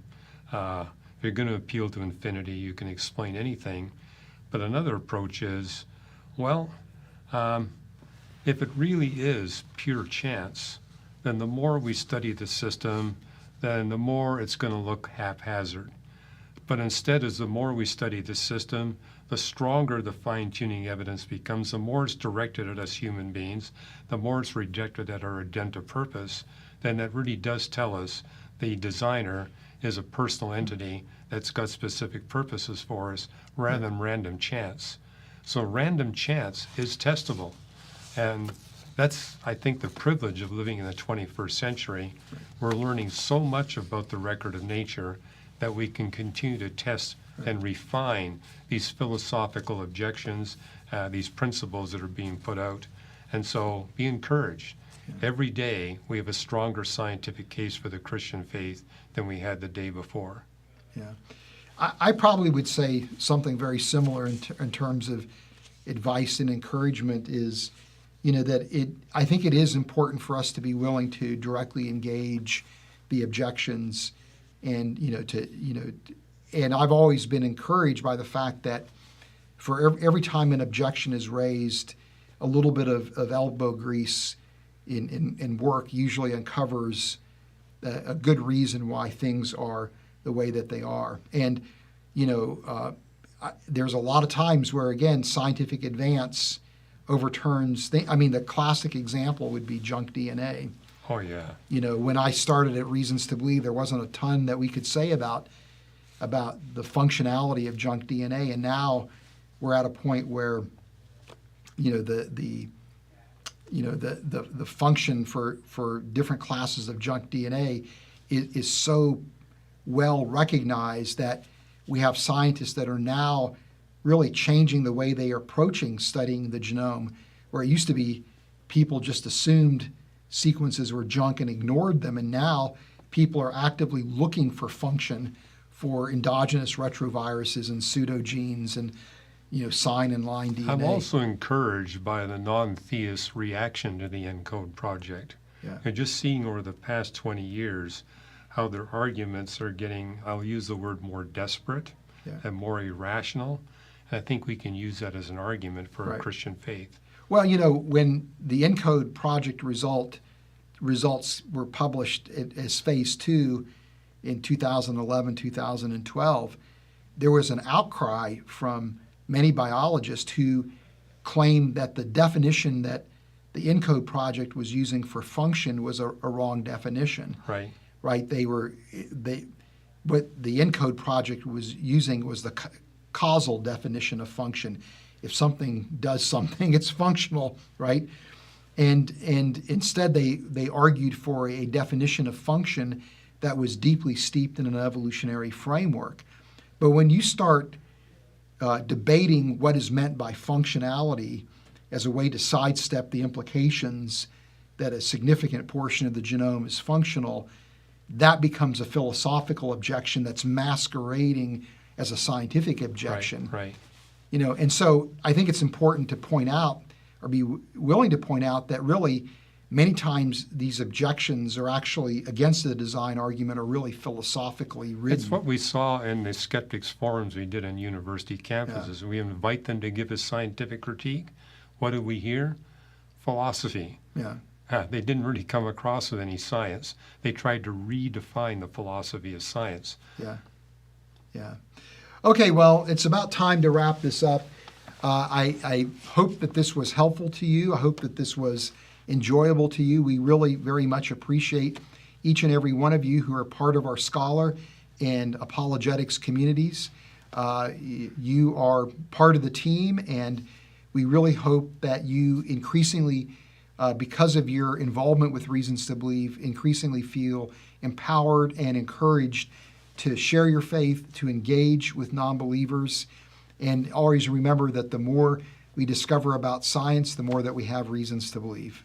if you're going to appeal to infinity, you can explain anything. But another approach is, well, if it really is pure chance, then the more we study the system, then the more it's going to look haphazard. But instead, as the more we study the system, the stronger the fine-tuning evidence becomes, the more it's directed at us human beings, the more it's rejected at our intent of purpose, then that really does tell us the designer is a personal entity that's got specific purposes for us rather than random chance. So random chance is testable. And that's, I think, the privilege of living in the 21st century. We're learning so much about the record of nature that we can continue to test and refine these philosophical objections, these principles that are being put out. And so be encouraged. Every day we have a stronger scientific case for the Christian faith than we had the day before. Yeah. I probably would say something very similar in terms of advice and encouragement is, that I think it is important for us to be willing to directly engage the objections and, and I've always been encouraged by the fact that for every time an objection is raised, a little bit of elbow grease in work usually uncovers a good reason why things are the way that they are. And, there's a lot of times where, again, scientific advance overturns things. I mean, the classic example would be junk DNA. Oh, yeah. When I started at Reasons to Believe, there wasn't a ton that we could say about the functionality of junk DNA, and now we're at a point where, the function for different classes of junk DNA is so well recognized that we have scientists that are now really changing the way they are approaching studying the genome, where it used to be people just assumed sequences were junk and ignored them, and now people are actively looking for function for endogenous retroviruses and pseudogenes and sign and line DNA. I'm also encouraged by the non-theist reaction to the ENCODE project. Yeah. And just seeing over the past 20 years how their arguments are getting, I'll use the word more desperate and more irrational. And I think we can use that as an argument for a Christian faith. Well, when the ENCODE project results were published as phase 2 in 2011, 2012, there was an outcry from many biologists who claimed that the definition that the ENCODE project was using for function was a wrong definition. Right. What the ENCODE project was using was the causal definition of function. If something does something, it's functional, right? And instead they argued for a definition of function that was deeply steeped in an evolutionary framework. But when you start debating what is meant by functionality as a way to sidestep the implications that a significant portion of the genome is functional, that becomes a philosophical objection that's masquerading as a scientific objection. Right. And so I think it's important to point out, or be willing to point out, that really many times these objections are actually against the design argument are really philosophically ridden. It's what we saw in the skeptics forums we did on university campuses. We invite them to give us scientific critique. What do we hear? Philosophy. Yeah. They didn't really come across with any science. They tried to redefine the philosophy of science. Yeah. Okay, well, it's about time to wrap this up. I hope that this was helpful to you. I hope that this was enjoyable to you. We really very much appreciate each and every one of you who are part of our scholar and apologetics communities. You are part of the team, and we really hope that you increasingly, because of your involvement with Reasons to Believe, increasingly feel empowered and encouraged to share your faith, to engage with non-believers, and always remember that the more we discover about science, the more that we have reasons to believe.